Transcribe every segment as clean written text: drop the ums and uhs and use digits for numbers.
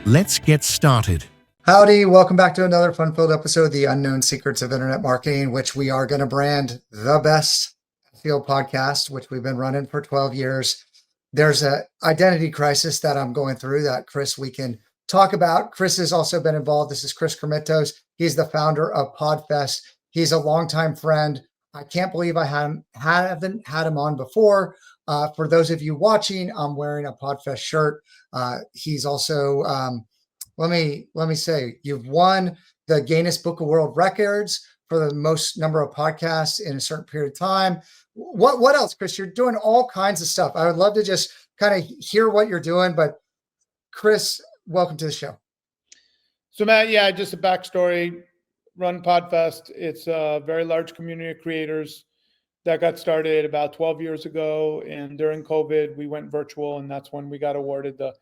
Let's get started. Howdy, welcome back to another fun-filled episode of the Unknown Secrets of Internet Marketing, which we are going to brand the best SEO podcast, which we've been running for 12 years. There's an identity crisis that I'm going through that, Chris, we can talk about. Chris has also been involved. This is Chris Krimitsos. He's the founder of Podfest. He's a longtime friend. I can't believe I haven't had him on before. For those of you watching, I'm wearing a Podfest shirt. He's also, let me say, you've won the Guinness Book of World Records for the most number of podcasts in a certain period of time. What else, Chris? You're doing all kinds of stuff. I would love to just kind of hear what you're doing, but Chris, welcome to the show. So Matt, just a backstory. Run Podfest. It's a very large community of creators that got started about 12 years ago. And during COVID, we went virtual, and that's when we got awarded the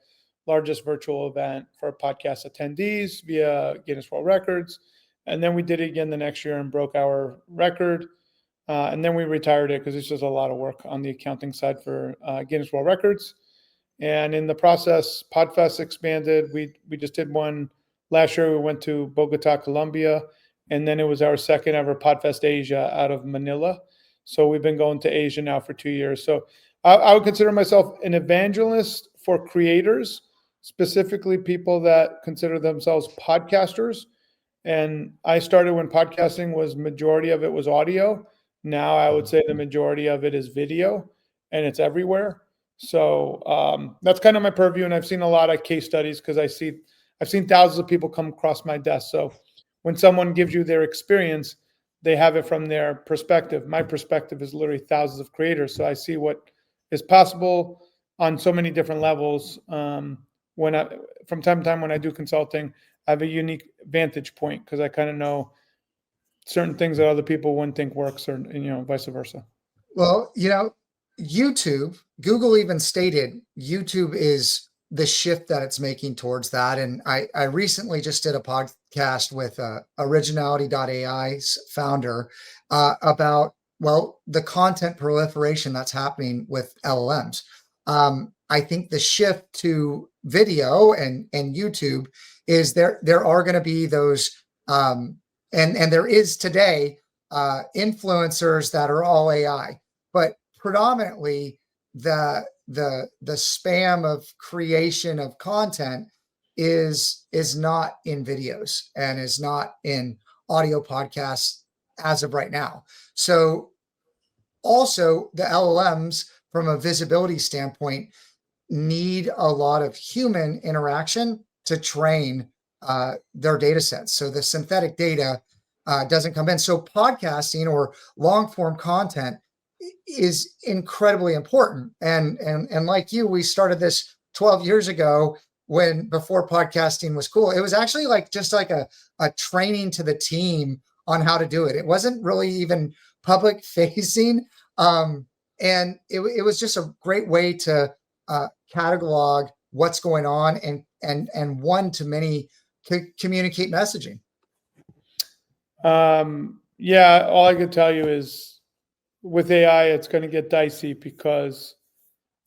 largest virtual event for podcast attendees via Guinness World Records. And then we did it again the next year and broke our record. And then we retired it because it's just a lot of work on the accounting side for Guinness World Records. And in the process, Podfest expanded. We just did one last year. We went to Bogota, Colombia. And then it was our second ever Podfest Asia out of Manila. So we've been going to Asia now for 2 years. So I would consider myself an evangelist for creators, specifically people that consider themselves podcasters. And I started when podcasting was majority of it was audio. Now I would say the majority of it is video, and it's everywhere. So that's kind of my purview. And I've seen a lot of case studies because I've seen thousands of people come across my desk. So when someone gives you their experience, they have it from their perspective. My perspective is literally thousands of creators. So I see what is possible on so many different levels. From time to time when I do consulting, I have a unique vantage point because I kind of know certain things that other people wouldn't think works, or vice versa. Well, YouTube, Google even stated YouTube is the shift that it's making towards that. And I recently just did a podcast with Originality.ai's founder about, the content proliferation that's happening with LLMs. I think the shift to video and YouTube is there are going to be those, and there is today influencers that are all AI, but predominantly the spam of creation of content is not in videos and is not in audio podcasts as of right now. So also the LLMs from a visibility standpoint need a lot of human interaction to train their data sets. So the synthetic data doesn't come in. So podcasting or long form content is incredibly important. And like you, we started this 12 years ago before podcasting was cool. It was actually just like a training to the team on how to do it. It wasn't really even public facing. And it was just a great way to catalog what's going on and one-to-many communicate messaging. All I can tell you is with AI, it's going to get dicey because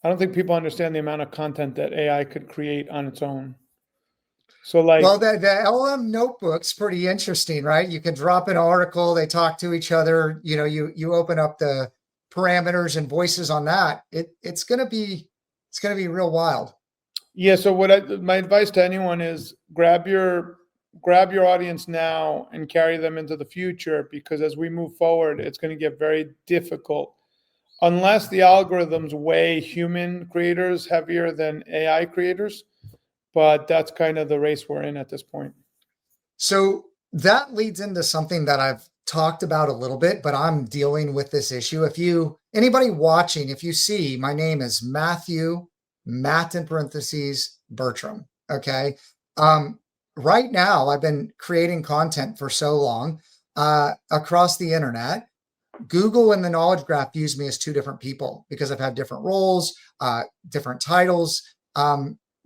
I don't think people understand the amount of content that AI could create on its own. So the LLM notebook's pretty interesting, right? You can drop an article, they talk to each other, you open up the parameters and voices on that. It's going to be real wild. Yeah. So my advice to anyone is grab your audience now and carry them into the future, because as we move forward, it's going to get very difficult unless the algorithms weigh human creators heavier than AI creators. But that's kind of the race we're in at this point. So that leads into something that I've talked about a little bit, but I'm dealing with this issue. Anybody watching, if you see, my name is Matthew, Matt in parentheses, Bertram. Okay. Right now, I've been creating content for so long across the internet. Google and the Knowledge Graph use me as two different people because I've had different roles, different titles.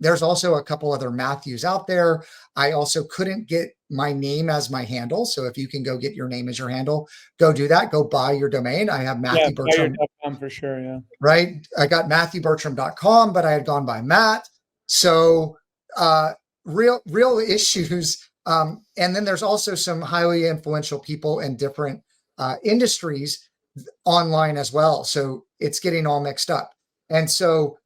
There's also a couple other Matthews out there. I also couldn't get my name as my handle. So if you can go get your name as your handle, go do that. Go buy your domain. I have Matthew Bertram. For sure, yeah. Right. I got MatthewBertram.com, but I had gone by Matt. So real issues. And then there's also some highly influential people in different industries online as well. So it's getting all mixed up. And so,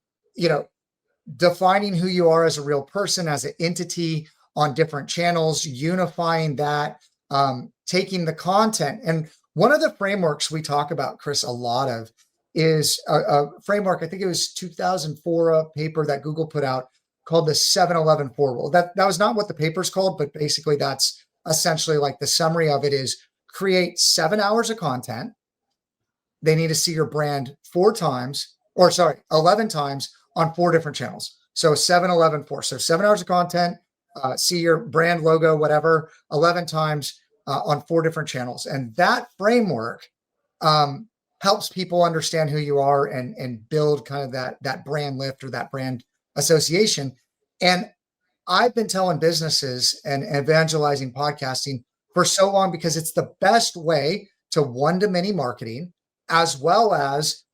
defining who you are as a real person, as an entity on different channels, unifying that, taking the content. And one of the frameworks we talk about, Chris, a lot of is a framework, I think it was 2004, a paper that Google put out called the 7-11-4 rule. That was not what the paper's called, but basically that's essentially like the summary of it is create 7 hours of content. They need to see your brand 11 times on 4 different channels. So 7-11-4. So 7 hours of content, see your brand logo, whatever, 11 times on 4 different channels. And that framework helps people understand who you are and build kind of that brand lift or that brand association. And I've been telling businesses and evangelizing podcasting for so long because it's the best way to one-to-many marketing, as well as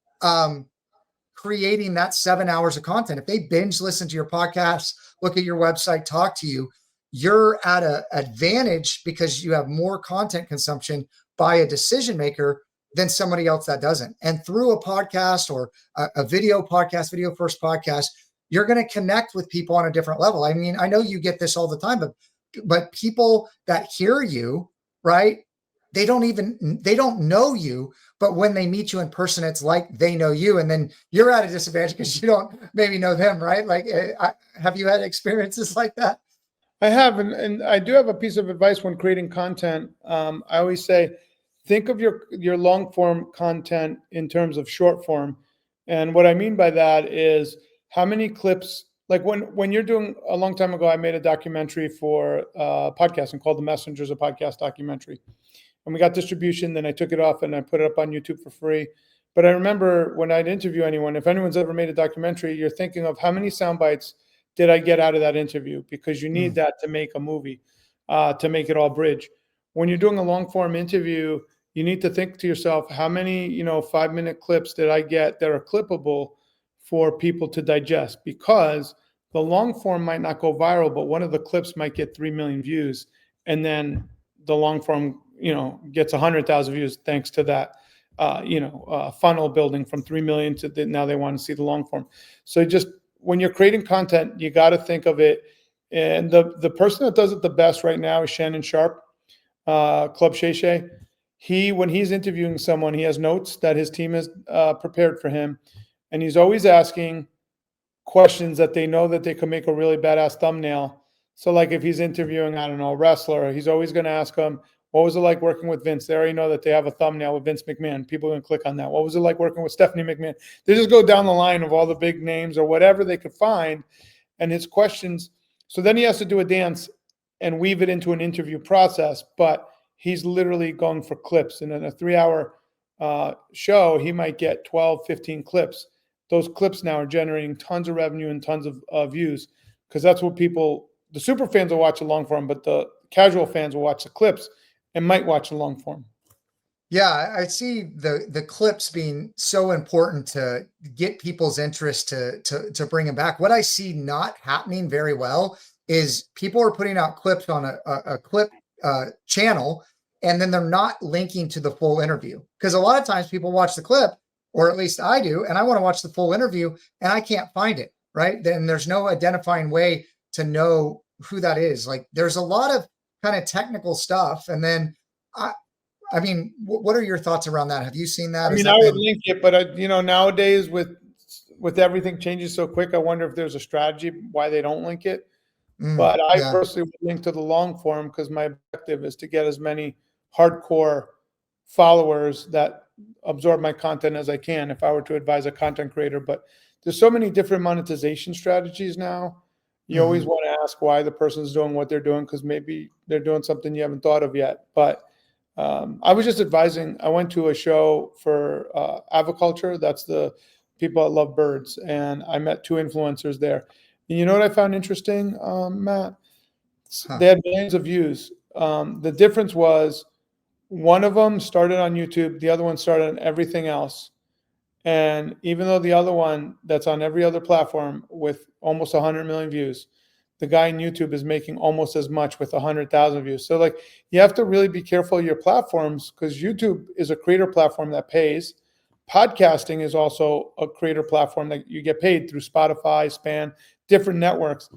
creating that 7 hours of content. If they binge listen to your podcast, look at your website, talk to you, you're at an advantage because you have more content consumption by a decision maker than somebody else that doesn't. And through a podcast or a video podcast, video first podcast, you're going to connect with people on a different level. I mean, I know you get this all the time, but people that hear you, right? They don't know you, but when they meet you in person, it's like they know you, and then you're at a disadvantage because you don't maybe know them, right? Like, have you had experiences like that? I have, and I do have a piece of advice when creating content. I always say, think of your long form content in terms of short form, and what I mean by that is how many clips. Like when you're doing, a long time ago, I made a documentary for podcasting called The Messengers, a podcast documentary. And we got distribution, then I took it off and I put it up on YouTube for free. But I remember when I'd interview anyone, if anyone's ever made a documentary, you're thinking of how many sound bites did I get out of that interview? Because you need that to make a movie, to make it all bridge. When you're doing a long form interview, you need to think to yourself, how many 5-minute clips did I get that are clippable for people to digest? Because the long form might not go viral, but one of the clips might get 3 million views. And then the long form gets 100,000 views thanks to that, funnel building from 3 million to now they want to see the long form. So just when you're creating content, you got to think of it. And the person that does it the best right now is Shannon Sharp, Club Shay Shay. When he's interviewing someone, he has notes that his team has prepared for him. And he's always asking questions that they know that they could make a really badass thumbnail. So like if he's interviewing, I don't know, a wrestler, he's always going to ask him, what was it like working with Vince? They already know that they have a thumbnail with Vince McMahon. People are going to click on that. What was it like working with Stephanie McMahon? They just go down the line of all the big names or whatever they could find and his questions. So then he has to do a dance and weave it into an interview process, but he's literally going for clips. And in a 3-hour show, he might get 12, 15 clips. Those clips now are generating tons of revenue and tons of views because that's what the super fans will watch the long form, but the casual fans will watch the clips and might watch the long form. Yeah, I see the clips being so important to get people's interest to bring them back. What I see not happening very well is people are putting out clips on a clip channel, and then they're not linking to the full interview. Because a lot of times people watch the clip, or at least I do, and I want to watch the full interview, and I can't find it, right? Then there's no identifying way to know who that is. Like there's a lot of kind of technical stuff. And then, I mean, what are your thoughts around that? Have you seen that? I mean, I would link it, but nowadays with everything changing so quick, I wonder if there's a strategy why they don't link it. But I personally would link to the long form because my objective is to get as many hardcore followers that absorb my content as I can if I were to advise a content creator. But there's so many different monetization strategies now. You always want to ask why the person's doing what they're doing because maybe they're doing something you haven't thought of yet. But I was just advising. I went to a show for aviculture. That's the people that love birds. And I met 2 influencers there. And you know what I found interesting, Matt? They had millions of views. The difference was one of them started on YouTube. The other one started on everything else. And even though the other one that's on every other platform with almost 100 million views, the guy in YouTube is making almost as much with 100,000 views. So like, you have to really be careful of your platforms, because YouTube is a creator platform that pays. Podcasting is also a creator platform that you get paid through Spotify, Span, different networks.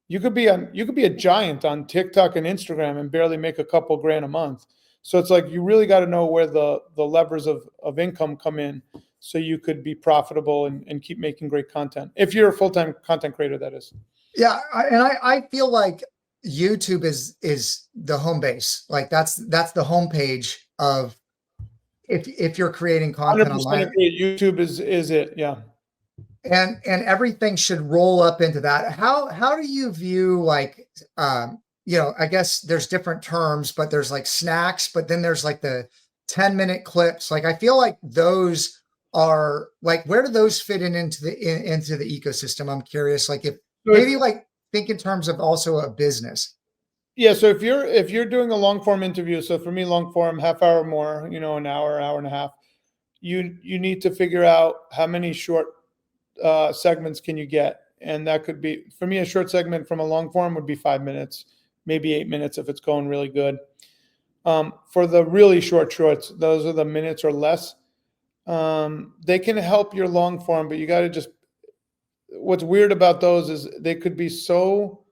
You could be a giant on TikTok and Instagram and barely make a couple grand a month. So it's like, you really got to know where the levers of income come in, so you could be profitable and keep making great content. If you're a full-time content creator, that is. Yeah, I feel like YouTube is the home base. Like that's the homepage of if you're creating content 100% online. agree. YouTube is it. Yeah. And everything should roll up into that. How do you view, like, I guess there's different terms, but there's like snacks, but then there's like the 10-minute clips. Like, I feel like those are like, where do those fit into the ecosystem? I'm curious, like, if maybe like think in terms of also a business. Yeah. So if you're doing a long form interview, so for me, long form, half hour or more, an hour and a half, you need to figure out how many short segments can you get. And that could be, for me, a short segment from a long form would be 5 minutes, maybe 8 minutes if it's going really good. For the really shorts, those are the minutes or less. They can help your long form, but you got to just, what's weird about those is they could be so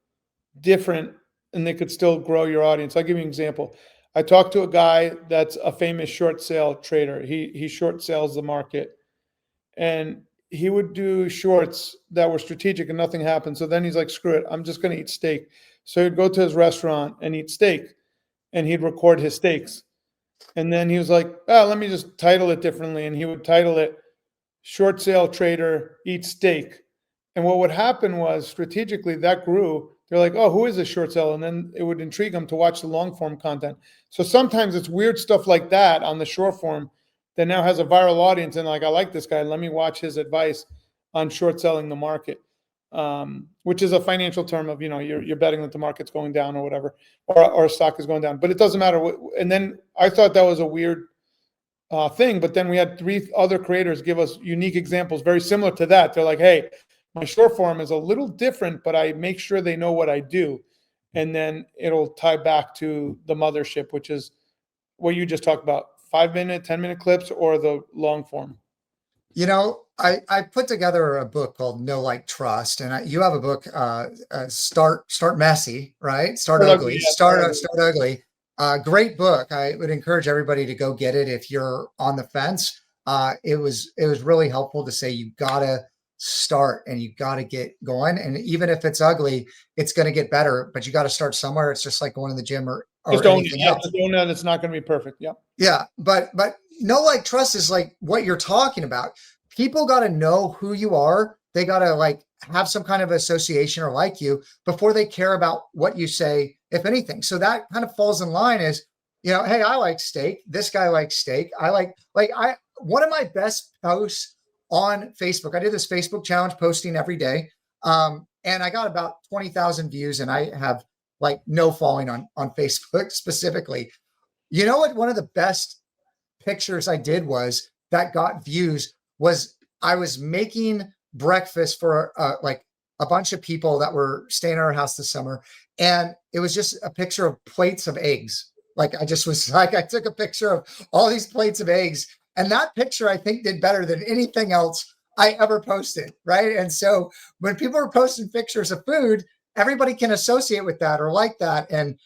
different and they could still grow your audience. I'll give you an example. I talked to a guy that's a famous short sale trader. He short sales the market, and he would do shorts that were strategic and nothing happened. So then he's like, screw it, I'm just going to eat steak. So he'd go to his restaurant and eat steak, and he'd record his steaks. And then he was like, let me just title it differently. And he would title it Short Sale Trader Eats Steak. And what would happen was, strategically, that grew. They're like, oh, who is this short sale? And then it would intrigue them to watch the long form content. So sometimes it's weird stuff like that on the short form that now has a viral audience. And like, I like this guy, let me watch his advice on short selling the market, which is a financial term of, you're betting that the market's going down or whatever, or stock is going down. But it doesn't matter. And then I thought that was a weird thing. But then we had 3 other creators give us unique examples very similar to that. They're like, hey, my short form is a little different, but I make sure they know what I do. And then it'll tie back to the mothership, which is what you just talked about, 5-minute, 10-minute clips, or the long form. I put together a book called Know, Like, Trust, and you have a book, Start Messy, right? Start Ugly. Yeah, Start Ugly. Great book. I would encourage everybody to go get it if you're on the fence. It was really helpful to say you gotta start and you got to get going, and even if it's ugly, it's going to get better, but you got to start somewhere. It's just like going to the gym or anything else. Just own that it's not going to be perfect. Yeah, but Know, Like, Trust is like what you're talking about. People got to know who you are. They got to like have some kind of association or like you before they care about what you say, if anything. So that kind of falls in line as, hey, I like steak, this guy likes steak, one of my best posts on Facebook. I did this Facebook challenge, posting every day. And I got about 20,000 views, and I have like no following on Facebook specifically. You know what? One of the best pictures I did was that got views was I was making breakfast for like a bunch of people that were staying at our house this summer. And it was just a picture of plates of eggs. Like, I just was like, I took a picture of all these plates of eggs. And that picture, I think, did better than anything else I ever posted, right? And so when people are posting pictures of food, everybody can associate with that or like that, and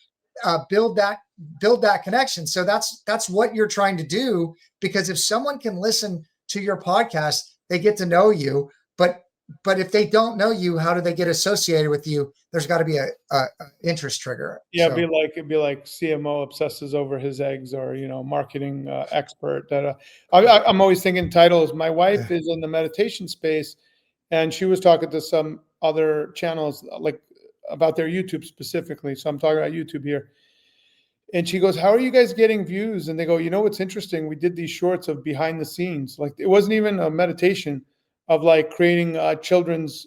build that connection. So that's what you're trying to do, because if someone can listen to your podcast, they get to know you. But if they don't know you, how do they get associated with you? There's got to be a interest trigger. Yeah, so it'd be like CMO obsesses over his eggs, or marketing expert. That I'm always thinking titles. My wife is in the meditation space, and she was talking to some other channels like about their YouTube specifically. So I'm talking about YouTube here. And she goes, how are you guys getting views? And they go, what's interesting? We did these shorts of behind the scenes. Like, it wasn't even a meditation, of like creating a children's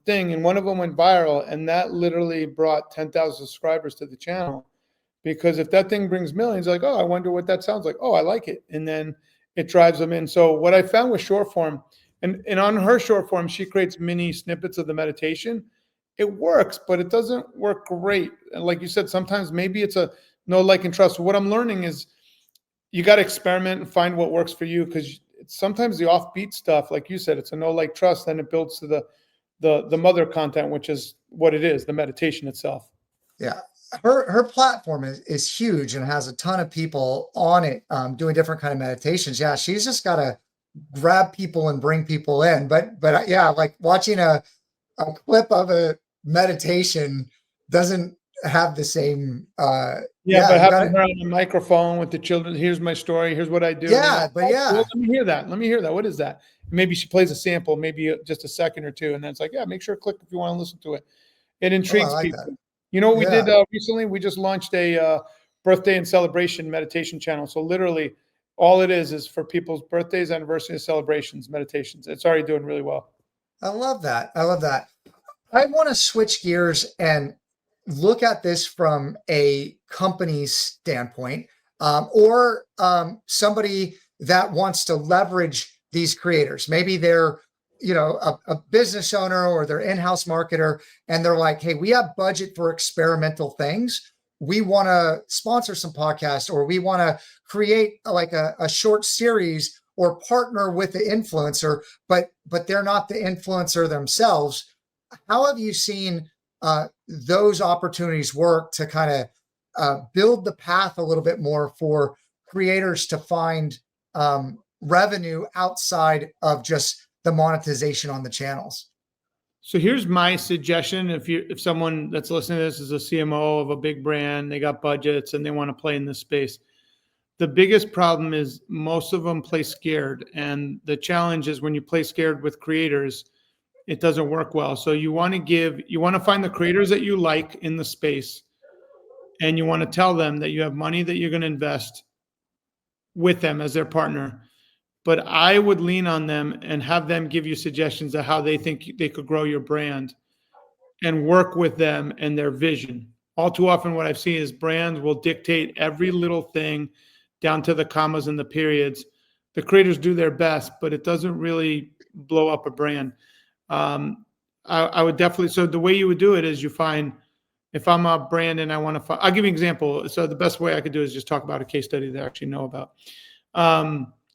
thing. And one of them went viral, and that literally brought 10,000 subscribers to the channel. Because if that thing brings millions, like, oh, I wonder what that sounds like. Oh, I like it. And then it drives them in. So what I found with short form, and on her short form, she creates mini snippets of the meditation. it works, but it doesn't work great. And like you said, sometimes maybe it's a no like and trust. What I'm learning is you got to experiment and find what works for you, because sometimes the offbeat stuff, like you said, it's a no like trust, then it builds to the mother content, which is what it is, the meditation itself. Yeah. Her platform is huge and has a ton of people on it doing different kind of meditations. Yeah, she's just got to grab people and bring people in. But yeah, like watching a clip of a meditation doesn't have the same but having her on the microphone with the children, here's my story, here's what I do. Yeah, but yeah. Well, let me hear that. What is that? Maybe she plays a sample, maybe just a second or two, and then it's like, yeah, make sure to click if you want to listen to it. It intrigues people. That. You know what we did recently? We just launched a birthday and celebration meditation channel. So literally all it is for people's birthdays, anniversaries, celebrations, meditations. It's already doing really well. I love that. I want to switch gears and look at this from a company's standpoint, or somebody that wants to leverage these creators. Maybe they're a business owner or they're in-house marketer, and they're like, hey, we have budget for experimental things. We want to sponsor some podcasts, or we want to create like a short series or partner with the influencer, but they're not the influencer themselves. How have you seen those opportunities work to kind of build the path a little bit more for creators to find revenue outside of just the monetization on the channels? So here's my suggestion. If someone that's listening to this is a CMO of a big brand, they got budgets and they want to play in this space. The biggest problem is most of them play scared. And the challenge is when you play scared with creators, it doesn't work well. So you want to find the creators that you like in the space, and you want to tell them that you have money that you're going to invest with them as their partner. But I would lean on them and have them give you suggestions of how they think they could grow your brand, and work with them and their vision. All too often what I've seen is brands will dictate every little thing down to the commas and the periods. The creators do their best, but it doesn't really blow up a brand. I would definitely, so the way you would do it is you find, if I'm a brand and I want to find, I'll give you an example. So the best way I could do is just talk about a case study that I actually know about.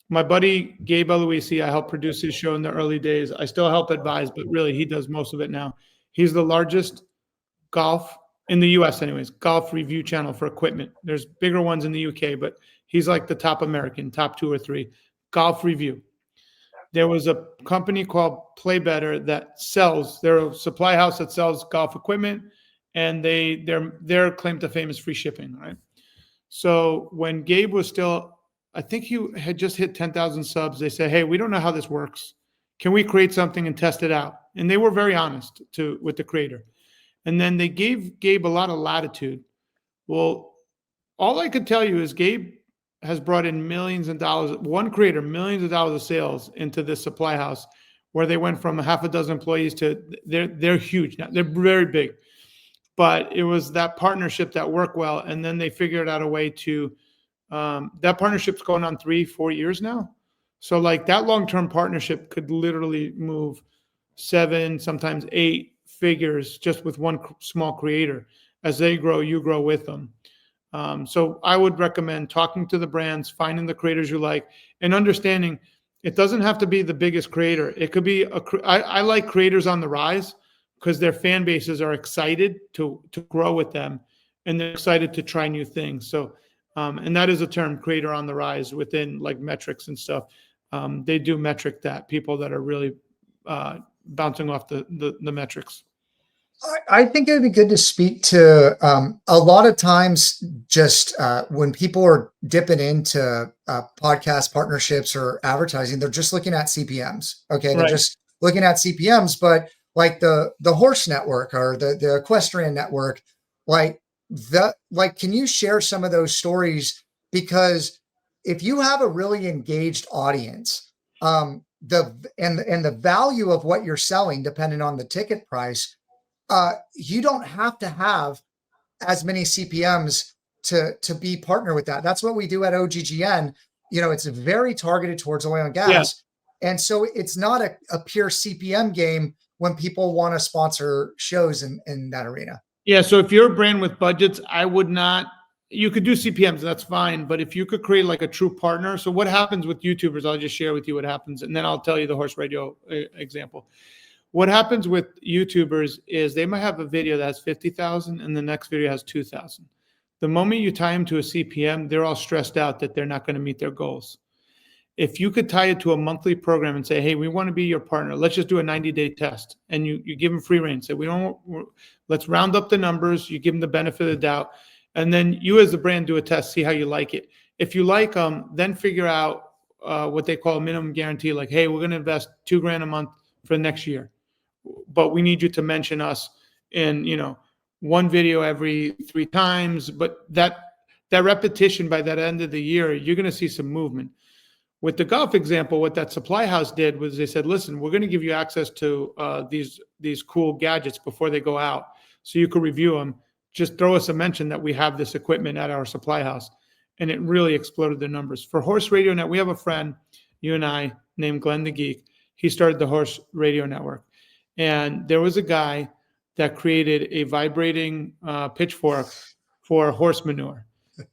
My buddy, Gabe Eloisi, I helped produce his show in the early days. I still help advise, but really he does most of it now. He's the largest golf, in the US anyways, golf review channel for equipment. There's bigger ones in the UK, but he's like the top American, top 2 or 3, golf review. There was a company called Play Better that sells, they're a supply house that sells golf equipment, and their claim to fame is free shipping, right? So when Gabe was still, I think he had just hit 10,000 subs, they said, hey, we don't know how this works. Can we create something and test it out? And they were very honest with the creator. And then they gave Gabe a lot of latitude. Well, all I could tell you is Gabe has brought in millions of dollars, one creator, millions of dollars of sales into this supply house, where they went from a half a dozen employees to they're huge now. They're very big. But it was that partnership that worked well. And then they figured out a way to, that partnership's going on 3-4 years now. So like that long-term partnership could literally move 7, sometimes 8 figures just with one small creator. As they grow, you grow with them. So I would recommend talking to the brands, finding the creators you like, and understanding it doesn't have to be the biggest creator. It could be I like creators on the rise, because their fan bases are excited to grow with them, and they're excited to try new things. So, and that is a term, creator on the rise, within like metrics and stuff. They do metric that, people that are really bouncing off the metrics. I think it would be good to speak to a lot of times just when people are dipping into podcast partnerships or advertising, they're just looking at CPMs. Okay. They're just looking at CPMs, but like the horse network or the equestrian network, can you share some of those stories? Because if you have a really engaged audience, the value of what you're selling, depending on the ticket price, you don't have to have as many CPMs to be partner with that. That's what we do at OGGN. It's very targeted towards oil and gas. Yeah. And so it's not a pure CPM game when people want to sponsor shows in that arena? Yeah. So if you're a brand with budgets, I would not, you could do CPMs, that's fine. But if you could create like a true partner. So what happens with YouTubers, I'll just share with you what happens, and then I'll tell you the horse radio example. What happens with YouTubers is they might have a video that has 50,000 and the next video has 2,000. The moment you tie them to a CPM, they're all stressed out that they're not going to meet their goals. If you could tie it to a monthly program and say, hey, we want to be your partner. Let's just do a 90-day test. And you give them free reign. Say, let's round up the numbers. You give them the benefit of the doubt. And then you as the brand do a test, see how you like it. If you like them, then figure out what they call a minimum guarantee. Like, hey, we're going to invest $2,000 a month for the next year. But we need you to mention us in, one video every 3 times. But that repetition, by that end of the year, you're going to see some movement. With the golf example, what that supply house did was they said, listen, we're going to give you access to these cool gadgets before they go out so you can review them. Just throw us a mention that we have this equipment at our supply house. And it really exploded the numbers. For Horse Radio Net, we have a friend, you and I, named Glenn the Geek. He started the Horse Radio Network. And there was a guy that created a vibrating pitchfork for horse manure.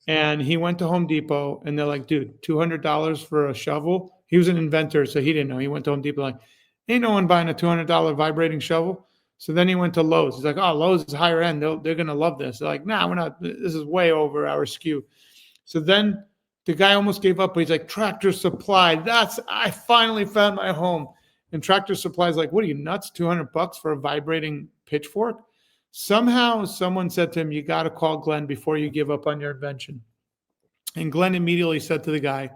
And he went to Home Depot and they're like, dude, $200 for a shovel. He was an inventor, so he didn't know. He went to Home Depot like, ain't no one buying a $200 vibrating shovel. So then he went to Lowe's. He's like, oh, Lowe's is higher end. They're going to love this. They're like, nah, we're not. This is way over our SKU. So then the guy almost gave up. But he's like, Tractor Supply. I finally found my home. And Tractor Supply is like, what are you, nuts? $200 for a vibrating pitchfork? Somehow someone said to him, you got to call Glenn before you give up on your invention. And Glenn immediately said to the guy,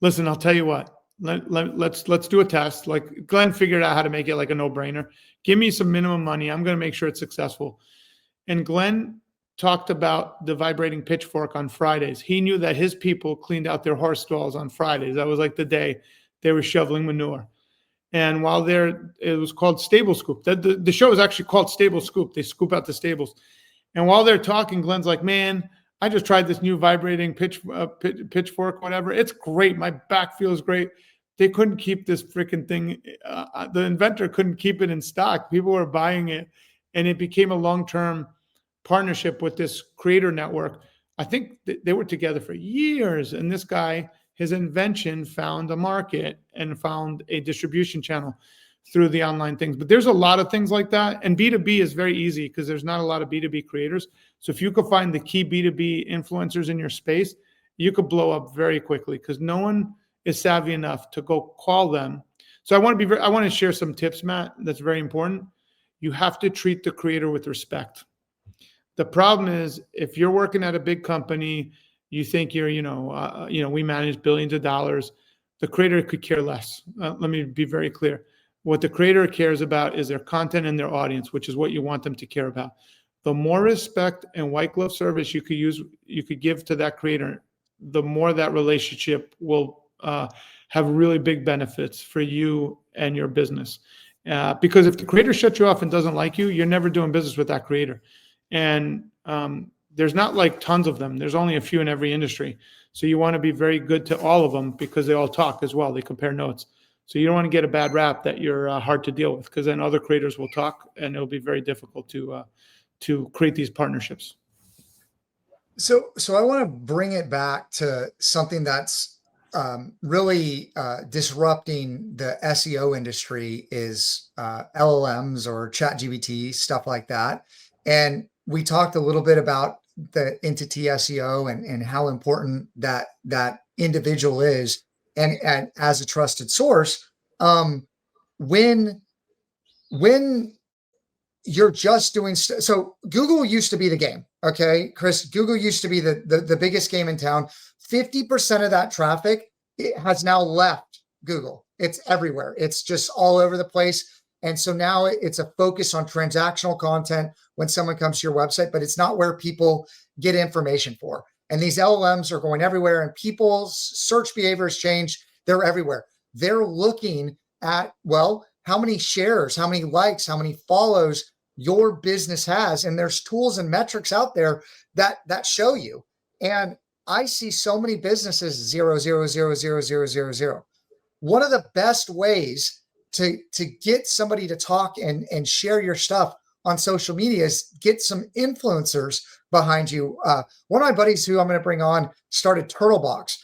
listen, I'll tell you what, let's do a test. Like Glenn figured out how to make it like a no-brainer. Give me some minimum money. I'm going to make sure it's successful. And Glenn talked about the vibrating pitchfork on Fridays. He knew that his people cleaned out their horse stalls on Fridays. That was like the day they were shoveling manure. And while it was called Stable Scoop. The show is actually called Stable Scoop. They scoop out the stables. And while they're talking, Glenn's like, man, I just tried this new vibrating pitchfork, whatever. It's great. My back feels great. They couldn't keep this freaking thing. The inventor couldn't keep it in stock. People were buying it. And it became a long-term partnership with this creator network. I think they were together for years. And this guy, his invention found a market and found a distribution channel through the online things. But there's a lot of things like that. And B2B is very easy because there's not a lot of B2B creators. So if you could find the key B2B influencers in your space, you could blow up very quickly because no one is savvy enough to go call them. So I want to share some tips, Matt, that's very important. You have to treat the creator with respect. The problem is if you're working at a big company, you think you're, we manage billions of dollars. The creator could care less. Let me be very clear. What the creator cares about is their content and their audience, which is what you want them to care about. The more respect and white glove service you could give to that creator, the more that relationship will have really big benefits for you and your business. Because if the creator shuts you off and doesn't like you, you're never doing business with that creator. And there's not like tons of them. There's only a few in every industry. So you want to be very good to all of them because they all talk as well. They compare notes. So you don't want to get a bad rap that you're hard to deal with because then other creators will talk and it'll be very difficult to create these partnerships. So I want to bring it back to something that's really disrupting the SEO industry is LLMs or ChatGPT, stuff like that. And we talked a little bit about the entity SEO and how important that individual is. And as a trusted source, when you're just doing so Google used to be the game. Okay, Chris, Google used to be the biggest game in town. 50% of that traffic has now left Google. It's everywhere. It's just all over the place. And so now it's a focus on transactional content when someone comes to your website, but it's not where people get information for. And these LLMs are going everywhere and people's search behavior has changed. They're everywhere. They're looking at, well, how many shares, how many likes, how many follows your business has. And there's tools and metrics out there that show you. And I see so many businesses 0, 0, 0, 0, 0, 0, 0. One of the best ways to get somebody to talk and share your stuff on social media is get some influencers behind you. One of my buddies who I'm going to bring on started Turtlebox.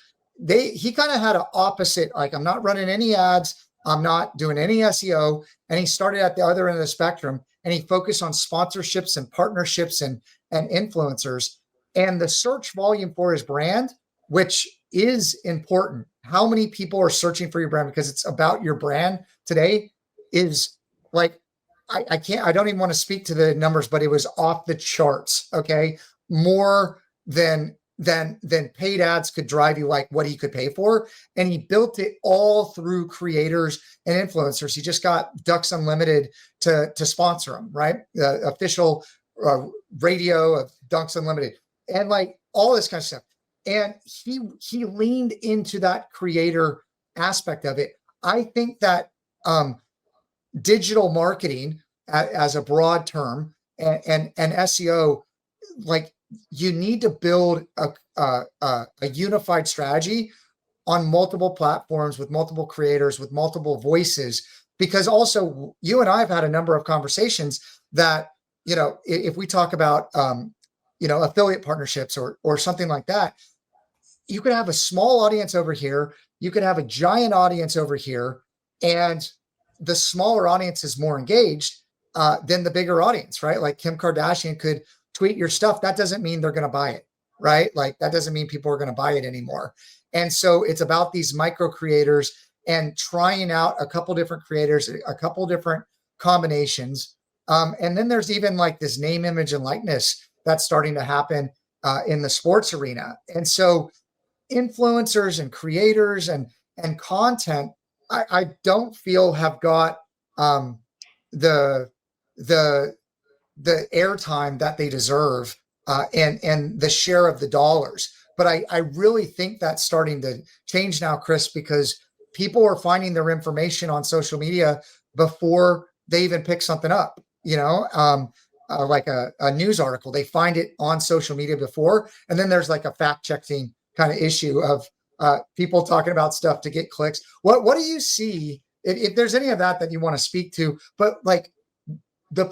He kind of had an opposite, like, I'm not running any ads, I'm not doing any SEO. And he started at the other end of the spectrum, and he focused on sponsorships and partnerships and influencers. And the search volume for his brand, which is important, how many people are searching for your brand because it's about your brand today, is like, I don't even want to speak to the numbers, but it was off the charts. Okay. More than paid ads could drive you, like what he could pay for. And he built it all through creators and influencers. He just got Ducks Unlimited to sponsor him, right? The official radio of Ducks Unlimited, and like all this kind of stuff. And he leaned into that creator aspect of it. I think that digital marketing as a broad term and SEO, like, you need to build a unified strategy on multiple platforms with multiple creators, with multiple voices, because also you and I have had a number of conversations that, if we talk about, affiliate partnerships or something like that, you could have a small audience over here, you could have a giant audience over here, and the smaller audience is more engaged than the bigger audience, right? Like Kim Kardashian could tweet your stuff. That doesn't mean they're going to buy it, right? Like that doesn't mean people are going to buy it anymore. And so it's about these micro creators and trying out a couple different creators, a couple different combinations. And then there's even like this name, image, and likeness that's starting to happen in the sports arena. And so influencers and creators and content, I don't feel have got the airtime that they deserve and the share of the dollars. But I really think that's starting to change now, Chris, because people are finding their information on social media before they even pick something up, like a news article. They find it on social media before, and then there's like a fact checking kind of issue of people talking about stuff to get clicks. What do you see, if there's any of that you want to speak to, but like the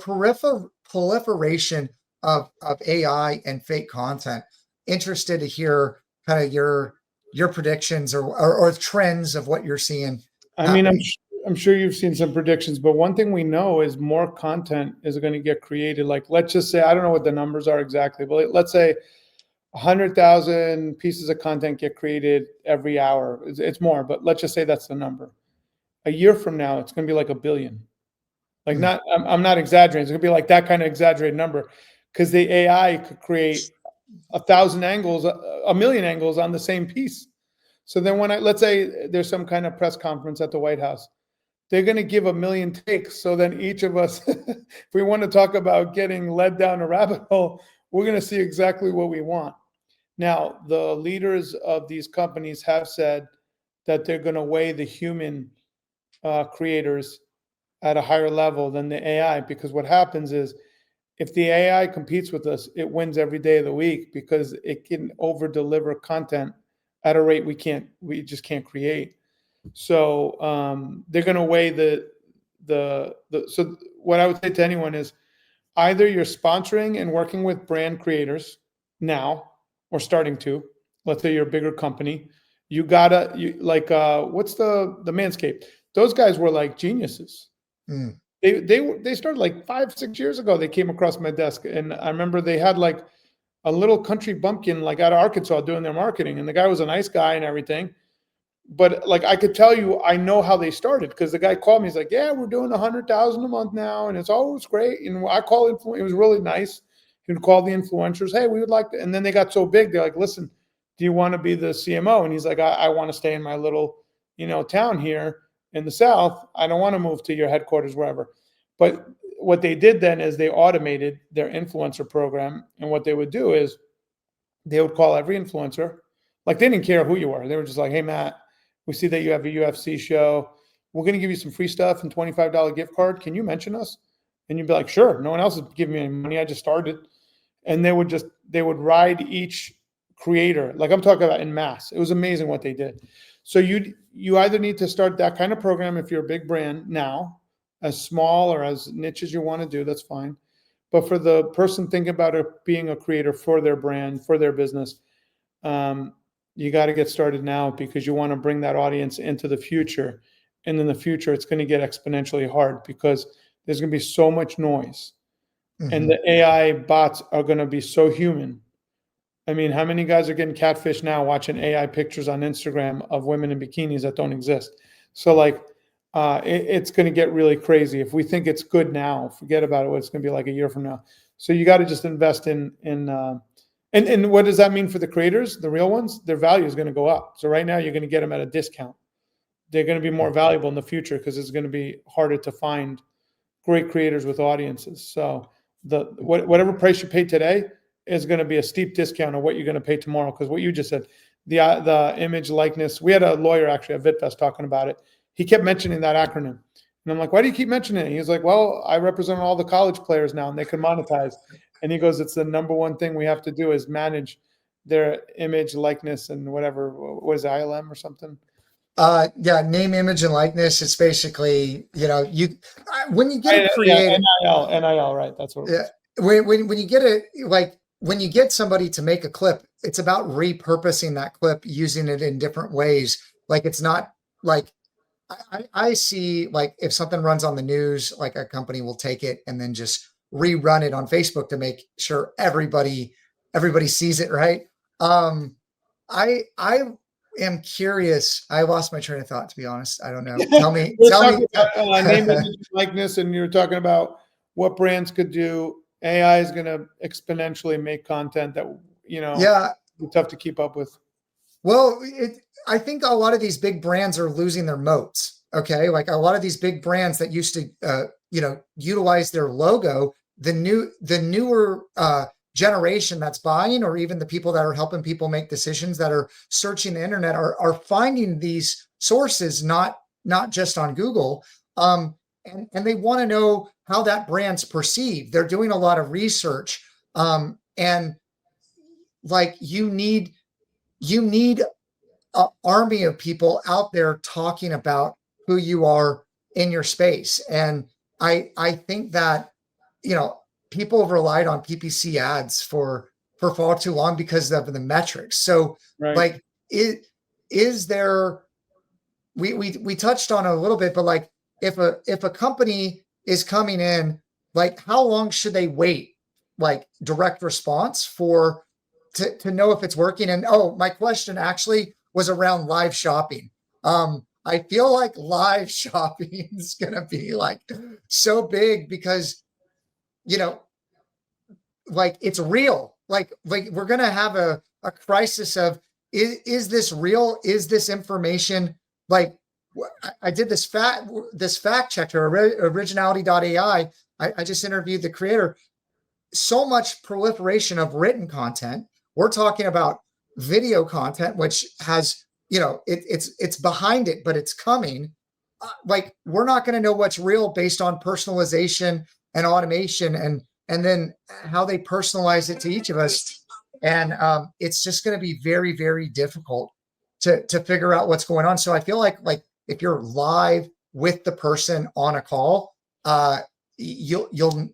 proliferation of AI and fake content? Interested to hear kind of your predictions or trends of what you're seeing. I mean, I'm sure you've seen some predictions, but one thing we know is more content is going to get created. Like, let's just say, I don't know what the numbers are exactly, but let's say 100,000 pieces of content get created every hour. It's more, but let's just say that's the number. A year from now, it's going to be like 1 billion. Like, I'm not exaggerating. It's going to be like that kind of exaggerated number, because the AI could create 1,000 angles, 1 million angles on the same piece. So then let's say there's some kind of press conference at the White House, they're going to give 1 million takes. So then each of us, if we want to talk about getting led down a rabbit hole, we're going to see exactly what we want. Now, the leaders of these companies have said that they're going to weigh the human creators at a higher level than the AI, because what happens is, if the AI competes with us, it wins every day of the week because it can over deliver content at a rate we just can't create. So they're going to weigh so what I would say to anyone is, either you're sponsoring and working with brand creators now, or starting to. Let's say you're a bigger company, what's the Manscaped? Those guys were like geniuses. They started like 5-6 years ago. They came across my desk, and I remember they had like a little country bumpkin like out of Arkansas doing their marketing, and the guy was a nice guy and everything. But like, I could tell you, I know how they started, because the guy called me. He's like, "Yeah, we're doing 100,000 a month now, and it's always great." And I call it was really nice. He would call the influencers, "Hey, we would like to," and then they got so big, they're like, "Listen, do you want to be the CMO?" And he's like, I want to stay in my little, town here in the South. I don't want to move to your headquarters, wherever. But what they did then is they automated their influencer program. And what they would do is they would call every influencer. Like, they didn't care who you were. They were just like, "Hey, Matt, we see that you have a UFC show. We're going to give you some free stuff and $25 gift card. Can you mention us?" And you'd be like, "Sure. No one else is giving me any money. I just started." And they would ride each creator, like I'm talking about in mass. It was amazing what they did. So you either need to start that kind of program if you're a big brand now, as small or as niche as you want to do, that's fine. But for the person thinking about being a creator for their brand, for their business, you got to get started now, because you want to bring that audience into the future. And in the future, it's going to get exponentially hard because there's going to be so much noise. And the AI bots are going to be so human. I mean, how many guys are getting catfish now watching AI pictures on Instagram of women in bikinis that don't exist? So like, it's going to get really crazy. If we think it's good now, forget about it. What it's going to be like a year from now. So you got to just invest in and what does that mean for the creators, the real ones? Their value is going to go up. So right now you're going to get them at a discount. They're going to be more valuable in the future because it's going to be harder to find great creators with audiences. So whatever price you pay today is going to be a steep discount of what you're going to pay tomorrow. Because what you just said, the image likeness, we had a lawyer actually at VidFest talking about it. He kept mentioning that acronym. And I'm like, why do you keep mentioning it? He was like, well, I represent all the college players now and they can monetize. And he goes, it's the number one thing we have to do is manage their image likeness and whatever. What is it, ILM or something? Yeah, name, image, and likeness. It's basically, when you get a creative, NIL, right? That's what. Yeah, when you get when you get somebody to make a clip, it's about repurposing that clip, using it in different ways. Like it's not like I see like if something runs on the news, like a company will take it and then just rerun it on Facebook to make sure everybody sees it, right? I am curious. I lost my train of thought, to be honest. I don't know. Tell me. About, name, image, likeness, and you're talking about what brands could do. AI is going to exponentially make content that be tough to keep up with. Well, I think a lot of these big brands are losing their moats. Okay, like a lot of these big brands that used to utilize their logo, the newer generation that's buying, or even the people that are helping people make decisions that are searching the internet are finding these sources, not just on Google. And they want to know how that brand's perceived. They're doing a lot of research. And like you need an army of people out there talking about who you are in your space. And I think that, people have relied on PPC ads for far too long because of the metrics. So right. Like, is there, we touched on it a little bit, but like if a company is coming in, like how long should they wait, like direct response to know if it's working? And my question actually was around live shopping. I feel like live shopping is going to be like so big because, like it's real. Like we're going to have a crisis of, is this real? Is this information? Like I did this fact checker, originality.ai. I just interviewed the creator. So much proliferation of written content. We're talking about video content, which has, it's behind it, but it's coming. Like we're not going to know what's real based on personalization and automation and then how they personalize it to each of us. And it's just going to be very, very difficult to figure out what's going on. So I feel like if you're live with the person on a call, you'll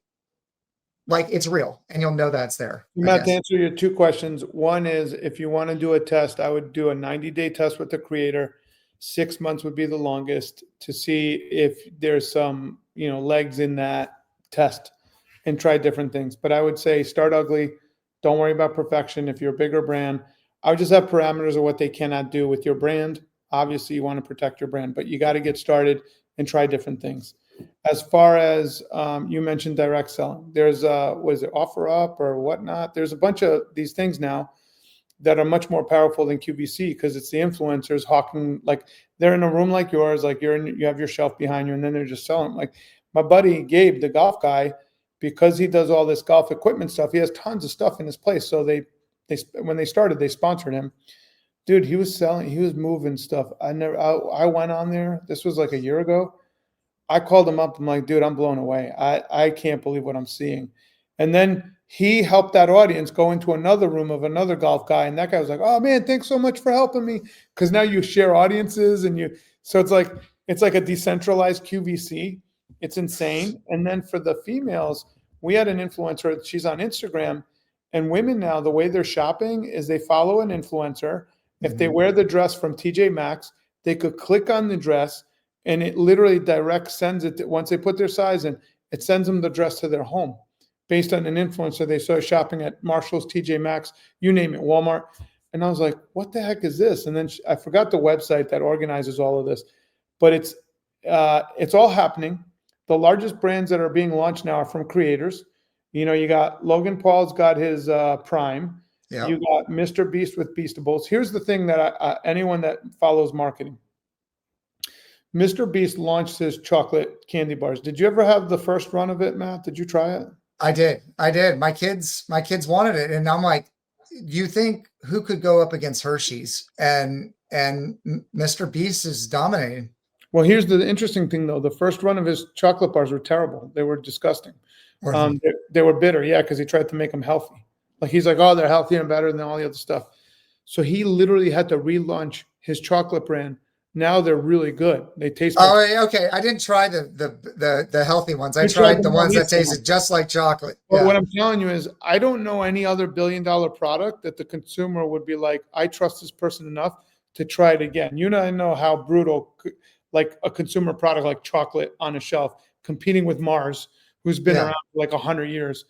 like it's real and you'll know that's there. Matt, to answer your two questions, one is if you want to do a test, I would do a 90-day test with the creator. 6 months would be the longest to see if there's some, legs in that test and try different things. But I would say start ugly. Don't worry about perfection. If you're a bigger brand, I would just have parameters of what they cannot do with your brand. Obviously, you want to protect your brand, but you got to get started and try different things. As far as you mentioned direct selling, there's was it OfferUp or whatnot? There's a bunch of these things now that are much more powerful than QVC because it's the influencers hawking, like they're in a room like yours, like you have your shelf behind you, and then they're just selling. Like my buddy Gabe, the golf guy, because he does all this golf equipment stuff, he has tons of stuff in his place. So when they started, they sponsored him. Dude, he was moving stuff. I went on there. This was like a year ago. I called him up. I'm like, dude, I'm blown away. I can't believe what I'm seeing. And then he helped that audience go into another room of another golf guy. And that guy was like, oh man, thanks so much for helping me. Cause now you share audiences so it's like a decentralized QVC. It's insane. And then for the females, we had an influencer, she's on Instagram, and women now, the way they're shopping is they follow an influencer. If they wear the dress from TJ Maxx, they could click on the dress and it literally sends it, once they put their size in, it sends them the dress to their home based on an influencer they saw shopping at Marshall's, TJ Maxx, you name it, Walmart. And I was like, what the heck is this? And then I forgot the website that organizes all of this, but it's all happening. The largest brands that are being launched now are from creators. You got Logan Paul's got his Prime. Yeah. You got MrBeast with Beastables. Here's the thing that anyone that follows marketing, MrBeast launched his chocolate candy bars. Did you ever have the first run of it, Matt? Did you try it? I did. My kids wanted it. And I'm like, you think who could go up against Hershey's? And MrBeast is dominating. Well, here's the interesting thing though. The first run of his chocolate bars were terrible. They were disgusting. They were bitter. Yeah. Cause he tried to make them healthy. Like he's like, oh, they're healthier and better than all the other stuff. So he literally had to relaunch his chocolate brand. Now they're really good. They taste. Oh, okay. I didn't try the healthy ones. I tried the ones that tasted just like chocolate. Well, what I'm telling you is, I don't know any other billion-dollar product that the consumer would be like, I trust this person enough to try it again. I know how brutal, like a consumer product like chocolate on a shelf, competing with Mars, who's been around for like 100 years,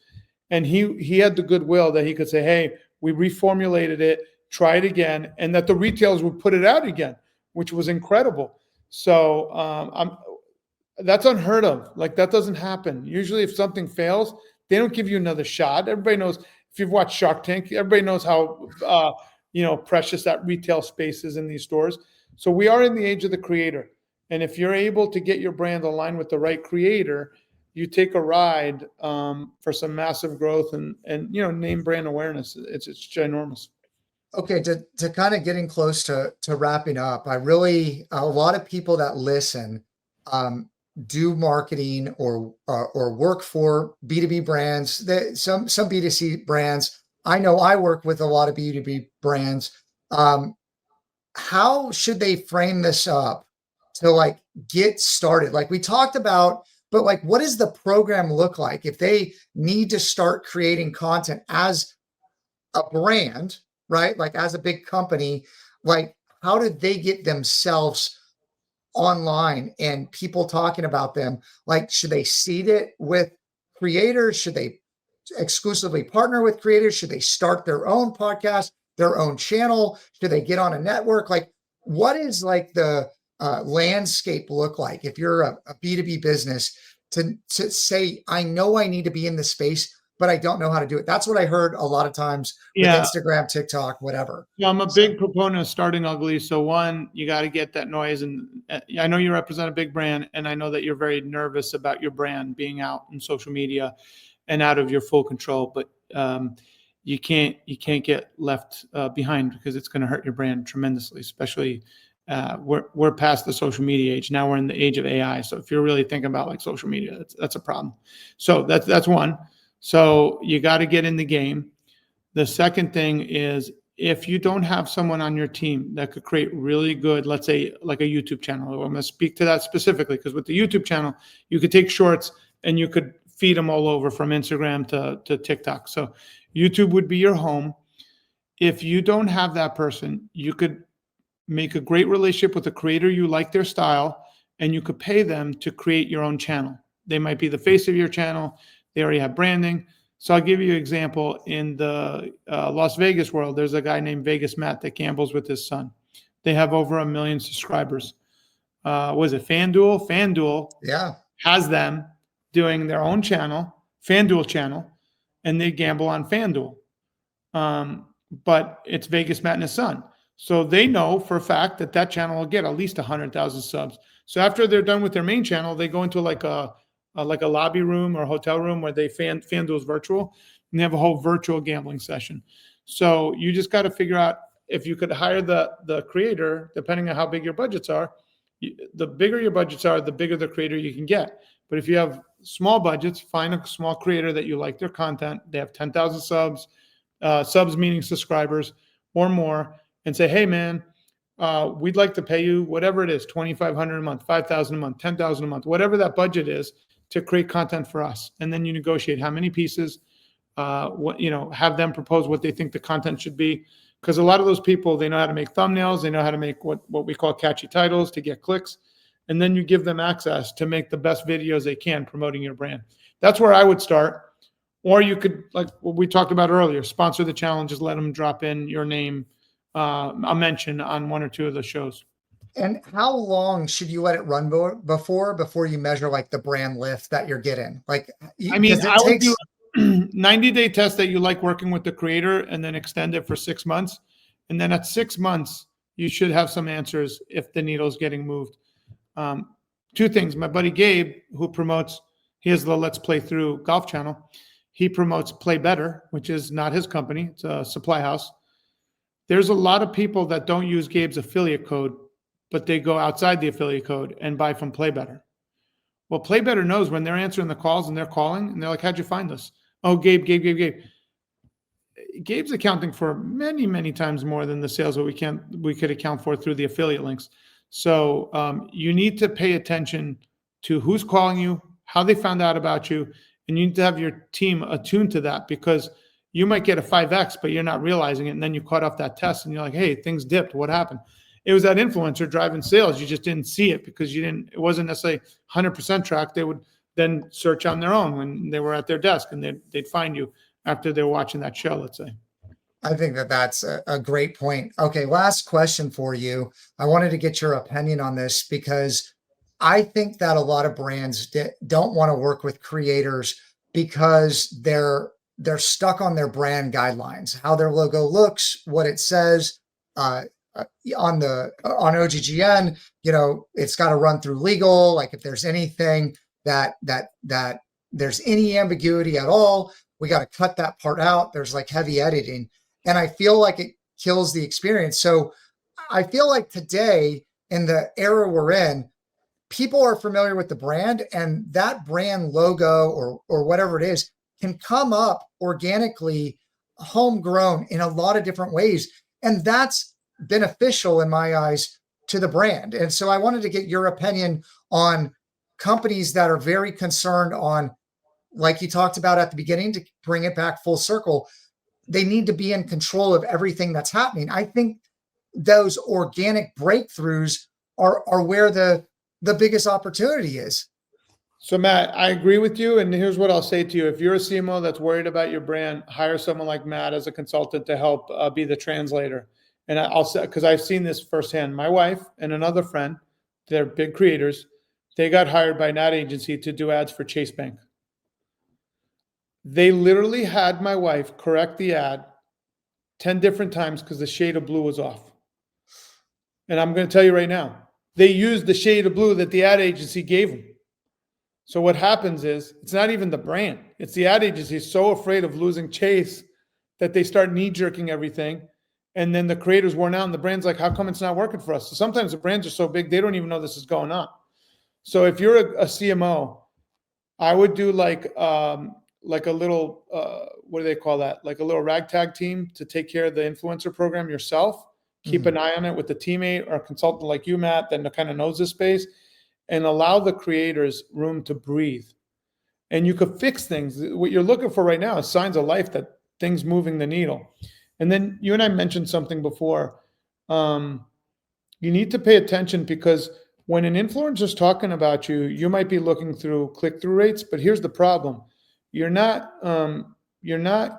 and he had the goodwill that he could say, hey, we reformulated it, try it again, and that the retailers would put it out again, which was incredible. So that's unheard of. Like that doesn't happen. Usually if something fails, they don't give you another shot. Everybody knows, if you've watched Shark Tank, everybody knows how precious that retail space is in these stores. So we are in the age of the creator. And if you're able to get your brand aligned with the right creator, you take a ride for some massive growth and name brand awareness. It's ginormous. Okay, to kind of getting close to wrapping up, a lot of people that listen do marketing or work for B2B brands, some B2C brands. I know I work with a lot of B2B brands. How should they frame this up to like get started? Like we talked about, but like what does the program look like if they need to start creating content as a brand? Right? Like as a big company, like how did they get themselves online and people talking about them? Like, should they seed it with creators? Should they exclusively partner with creators? Should they start their own podcast, their own channel? Should they get on a network? Like, what is like the landscape look like if you're a B2B business to say, I know I need to be in this space, but I don't know how to do it. That's what I heard a lot of times with Instagram, TikTok, whatever. Yeah, I'm a big proponent of starting ugly. So one, you got to get that noise. And I know you represent a big brand, and I know that you're very nervous about your brand being out in social media and out of your full control. But you can't get left behind, because it's going to hurt your brand tremendously. Especially we're past the social media age. Now we're in the age of AI. So if you're really thinking about like social media, that's a problem. So that's one. So you got to get in the game. The second thing is, if you don't have someone on your team that could create really good, let's say like a YouTube channel, I'm going to speak to that specifically, because with the YouTube channel, you could take shorts and you could feed them all over from Instagram to TikTok. So YouTube would be your home. If you don't have that person, you could make a great relationship with a creator you like their style, and you could pay them to create your own channel. They might be the face of your channel. They already have branding. So I'll give you an example. In the Las Vegas world, there's a guy named Vegas Matt that gambles with his son. They have over 1 million subscribers. Was it FanDuel? FanDuel has them doing their own channel, FanDuel channel, and they gamble on FanDuel. But it's Vegas Matt and his son. So they know for a fact that channel will get at least 100,000 subs. So after they're done with their main channel, they go into like a lobby room or hotel room where they FanDuel's virtual, and they have a whole virtual gambling session. So you just got to figure out if you could hire the creator, depending on how big your budgets are. The bigger your budgets are, the bigger the creator you can get. But if you have small budgets, find a small creator that you like their content. They have 10,000 subs meaning subscribers or more, and say, hey man, we'd like to pay you whatever it is, $2,500 a month, $5,000 a month, $10,000 a month, whatever that budget is, to create content for us. And then you negotiate how many pieces, have them propose what they think the content should be. Because a lot of those people, they know how to make thumbnails, they know how to make what we call catchy titles to get clicks. And then you give them access to make the best videos they can promoting your brand. That's where I would start. Or you could, like what we talked about earlier, sponsor the challenges, let them drop in your name, a mention on one or two of the shows. And how long should you let it run before you measure like the brand lift that you're getting? Like, I mean, I would do a 90-day test that you like working with the creator, and then extend it for 6 months. And then at 6 months, you should have some answers if the needle's getting moved. Two things. My buddy Gabe, who promotes, he has the Let's Play Through golf channel. He promotes Play Better, which is not his company. It's a supply house. There's a lot of people that don't use Gabe's affiliate code, but they go outside the affiliate code and buy from Play Better. Well, Play Better knows when they're answering the calls and they're calling and they're like, how'd you find us? Oh, Gabe. Gabe's accounting for many, many times more than the sales that we could account for through the affiliate links. So you need to pay attention to who's calling you, how they found out about you, and you need to have your team attuned to that, because you might get a 5X, but you're not realizing it. And then you caught off that test and you're like, hey, things dipped. What happened? It was that influencer driving sales. You just didn't see it because it wasn't necessarily 100% tracked. They would then search on their own when they were at their desk, and they'd find you after they were watching that show, let's say. I think that's a great point. Okay, last question for you. I wanted to get your opinion on this, because I think that a lot of brands don't want to work with creators because they're stuck on their brand guidelines, how their logo looks, what it says. On OGGN, it's got to run through legal. Like if there's anything that there's any ambiguity at all, we got to cut that part out. There's like heavy editing, and I feel like it kills the experience. So I feel like today, in the era we're in, people are familiar with the brand, and that brand logo or whatever it is can come up organically, homegrown in a lot of different ways, and that's beneficial in my eyes to the brand. And so I wanted to get your opinion on companies that are very concerned on, like you talked about at the beginning, to bring it back full circle, they need to be in control of everything that's happening. I think those organic breakthroughs are where the biggest opportunity is. So Matt, I agree with you. And here's what I'll say to you. If you're a CMO that's worried about your brand, hire someone like Matt as a consultant to help be the translator. And I'll say, because I've seen this firsthand, my wife and another friend, they're big creators. They got hired by an ad agency to do ads for Chase Bank. They literally had my wife correct the ad 10 different times because the shade of blue was off. And I'm going to tell you right now, they used the shade of blue that the ad agency gave them. So what happens is, it's not even the brand. It's the ad agency is so afraid of losing Chase that they start knee-jerking everything. And then the creator's worn out and the brand's like, how come it's not working for us? So sometimes the brands are so big, they don't even know this is going on. So if you're a CMO, I would do like a little, what do they call that? Like a little ragtag team to take care of the influencer program yourself. Keep an eye on it with a teammate or a consultant like you, Matt, that kind of knows this space, and allow the creators room to breathe. And you could fix things. What you're looking for right now is signs of life, that things moving the needle. And then you and I mentioned something before. You need to pay attention, because when an influencer is talking about you, you might be looking through click-through rates, but here's the problem. You're not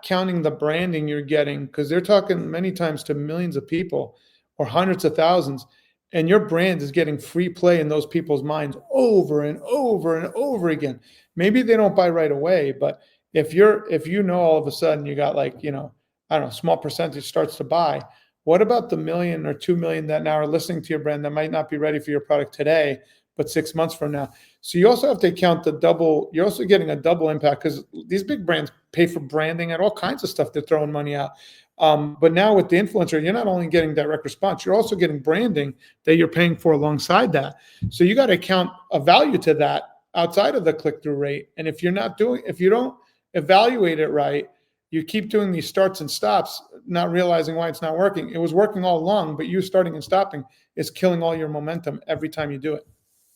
counting the branding you're getting, because they're talking many times to millions of people or hundreds of thousands, and your brand is getting free play in those people's minds over and over and over again. Maybe they don't buy right away, but if you know all of a sudden you got like, I don't know, small percentage starts to buy. What about the 1 million or 2 million that now are listening to your brand that might not be ready for your product today, but 6 months from now? So you also have to count the double. You're also getting a double impact, because these big brands pay for branding and all kinds of stuff. They're throwing money out. But now with the influencer, you're not only getting direct response, you're also getting branding that you're paying for alongside that. So you got to count a value to that outside of the click-through rate. And if you don't evaluate it right, you keep doing these starts and stops, not realizing why it's not working. It was working all along, but you starting and stopping is killing all your momentum every time you do it.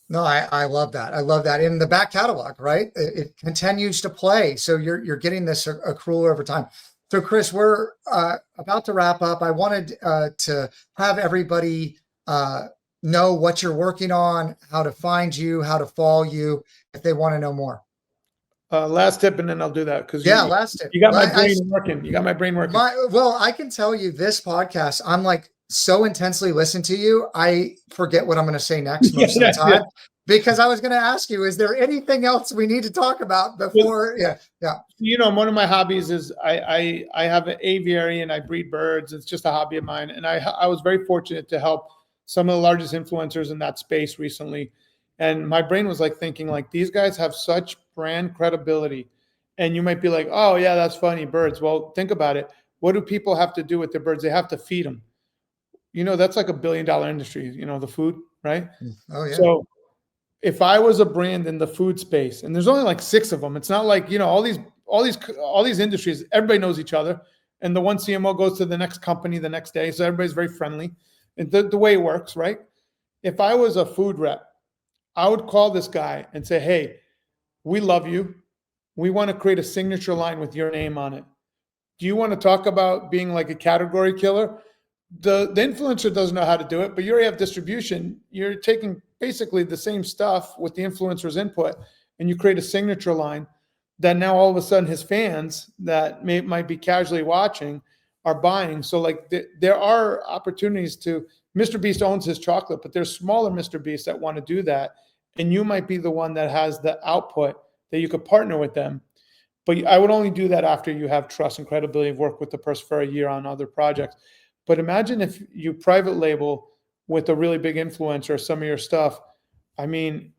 No, I love that. I love that. In the back catalog, right? It continues to play. So you're getting this accrual over time. So Chris, we're about to wrap up. I wanted to have everybody know what you're working on, how to find you, how to follow you if they want to know more. Last tip, and then I'll do that because last tip. You got my brain working. You got my brain working. Well, I can tell you this podcast, I'm like so intensely listening to you, I forget what I'm going to say next most of the time. Because I was going to ask you, is there anything else we need to talk about before? One of my hobbies is I have an aviary and I breed birds. It's just a hobby of mine. And I was very fortunate to help some of the largest influencers in that space recently. And my brain was like thinking like, these guys have such brand credibility. And you might be like, oh yeah, that's funny, birds. Well, think about it. What do people have to do with their birds? They have to feed them. That's like $1 billion industry, the food, right? Oh yeah. So if I was a brand in the food space, and there's only like 6 of them, it's not like, all these industries, everybody knows each other. And the one CMO goes to the next company the next day. So everybody's very friendly. And the way it works, right? If I was a food rep, I would call this guy and say, hey, we love you. We want to create a signature line with your name on it. Do you want to talk about being like a category killer? The influencer doesn't know how to do it, but you already have distribution. You're taking basically the same stuff with the influencer's input, and you create a signature line that now all of a sudden his fans that might be casually watching are buying. So like there are opportunities to, MrBeast owns his chocolate, but there's smaller MrBeasts that want to do that. And you might be the one that has the output that you could partner with them. But I would only do that after you have trust and credibility of work with the person for a year on other projects. But imagine if you private label with a really big influencer some of your stuff. I mean,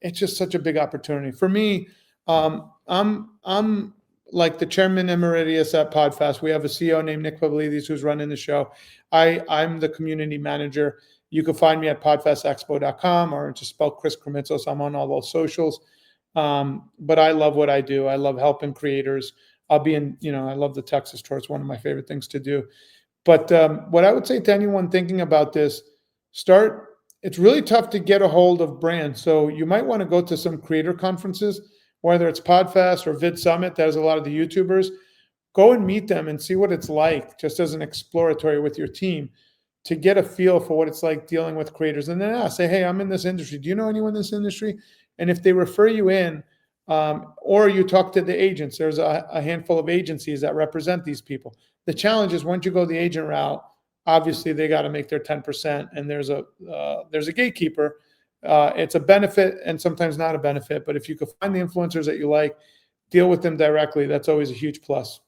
it's just such a big opportunity. For me, I'm like the chairman emeritus at Podfest. We have a CEO named Nick Pavlidis who's running the show. I'm the community manager. You can find me at podfestexpo.com or just spell Chris Krimitsos. I'm on all those socials. But I love what I do. I love helping creators. I love the Texas tour. It's one of my favorite things to do. But what I would say to anyone thinking about this, it's really tough to get a hold of brands. So you might want to go to some creator conferences, whether it's Podfest or Vid Summit, that has a lot of the YouTubers. Go and meet them and see what it's like, just as an exploratory with your team, to get a feel for what it's like dealing with creators. And then say, hey, I'm in this industry. Do you know anyone in this industry? And if they refer you in, or you talk to the agents, there's a handful of agencies that represent these people. The challenge is once you go the agent route, obviously they got to make their 10%, and there's a gatekeeper. It's a benefit and sometimes not a benefit, but if you could find the influencers that you like, deal with them directly, that's always a huge plus.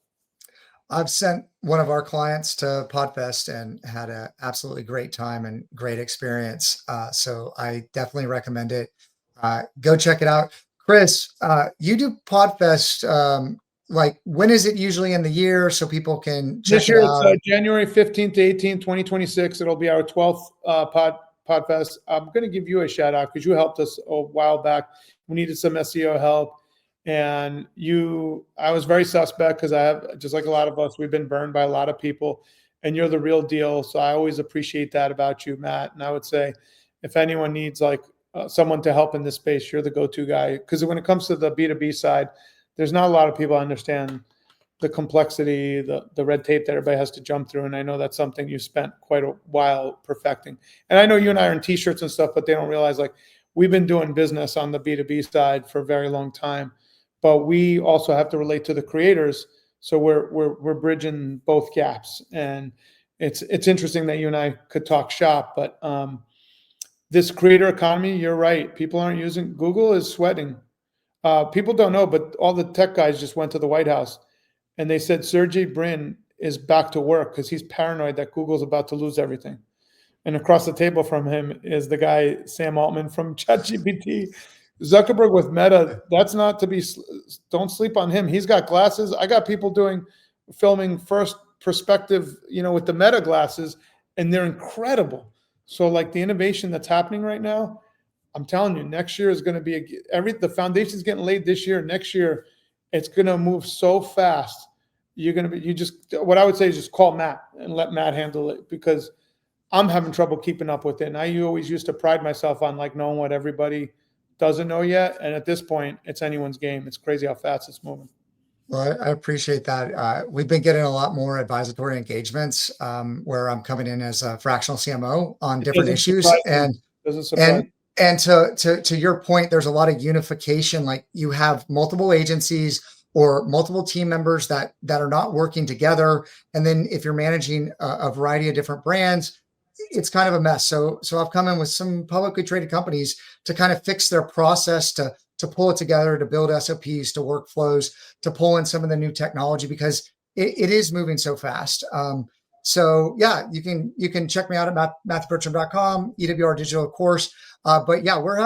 I've sent one of our clients to Podfest and had an absolutely great time and great experience. So I definitely recommend it. Go check it out. Chris, you do Podfest. Like, when is it usually in the year so people can check this year, it out? It's January 15th to 18th, 2026. It'll be our 12th Podfest. I'm going to give you a shout out because you helped us a while back. We needed some SEO help. And I was very suspect because I have, just like a lot of us, we've been burned by a lot of people, and you're the real deal. So I always appreciate that about you, Matt. And I would say if anyone needs like someone to help in this space, you're the go-to guy. Because when it comes to the B2B side, there's not a lot of people understand the complexity, the red tape that everybody has to jump through. And I know that's something you spent quite a while perfecting. And I know you and I are in t-shirts and stuff, but they don't realize like we've been doing business on the B2B side for a very long time. But we also have to relate to the creators, so we're bridging both gaps. And it's interesting that you and I could talk shop, but this creator economy, you're right. People aren't using Google is sweating. People don't know, but all the tech guys just went to the White House, and they said Sergey Brin is back to work because he's paranoid that Google's about to lose everything. And across the table from him is the guy Sam Altman from ChatGPT. Zuckerberg with Meta, that's not to be, don't sleep on him. He's got glasses. I got people filming first perspective, with the Meta glasses, and they're incredible. So like the innovation that's happening right now, I'm telling you, next year is going to be the foundation's getting laid this year. Next year, it's going to move so fast. What I would say is just call Matt and let Matt handle it, because I'm having trouble keeping up with it. And I always used to pride myself on like knowing what everybody doesn't know yet. And at this point, it's anyone's game. It's crazy how fast it's moving. Well, I appreciate that. We've been getting a lot more advisory engagements where I'm coming in as a fractional CMO on different issues. And to your point, there's a lot of unification. Like you have multiple agencies or multiple team members that are not working together. And then if you're managing a variety of different brands, it's kind of a mess. So I've come in with some publicly traded companies to kind of fix their process, to pull it together, to build SOPs, to workflows, to pull in some of the new technology, because it is moving so fast. So yeah, you can check me out at MatthewBertram.com, EWR Digital, of course. But yeah, we're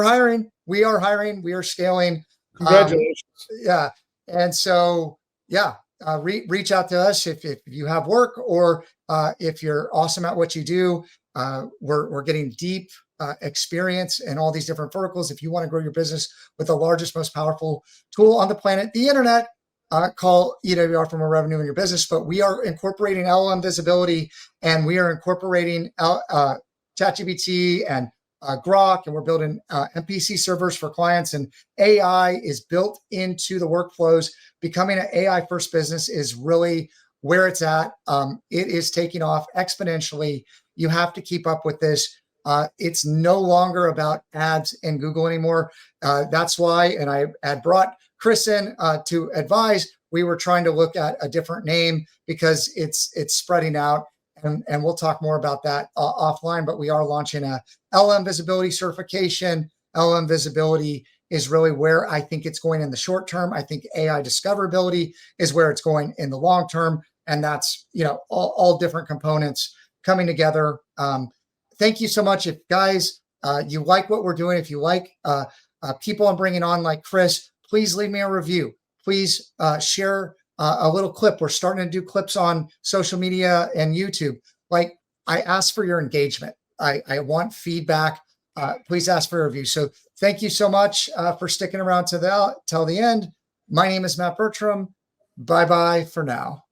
hiring. We are hiring. We are scaling. Congratulations. Yeah. And so, yeah, reach out to us if you have work, or if you're awesome at what you do. We're getting deep experience in all these different verticals. If you want to grow your business with the largest, most powerful tool on the planet, the internet, call EWR from a revenue in your business. But we are incorporating LLM Visibility, and we are incorporating ChatGPT and Grok, and we're building MPC servers for clients, and AI is built into the workflows. Becoming an AI first business is really where it's at. It is taking off exponentially. You have to keep up with this. It's no longer about ads in Google anymore. That's why, and I had brought Chris in to advise, we were trying to look at a different name because it's spreading out. And we'll talk more about that offline, but we are launching a LLM Visibility certification. LLM Visibility is really where I think it's going in the short term. I think AI discoverability is where it's going in the long term. And that's, all different components coming together. Thank you so much. If guys, you like what we're doing, if you like people I'm bringing on like Chris, please leave me a review. Please share a little clip. We're starting to do clips on social media and YouTube. Like, I ask for your engagement. I want feedback. Please ask for a review. So thank you so much for sticking around till the end. My name is Matt Bertram. Bye-bye for now.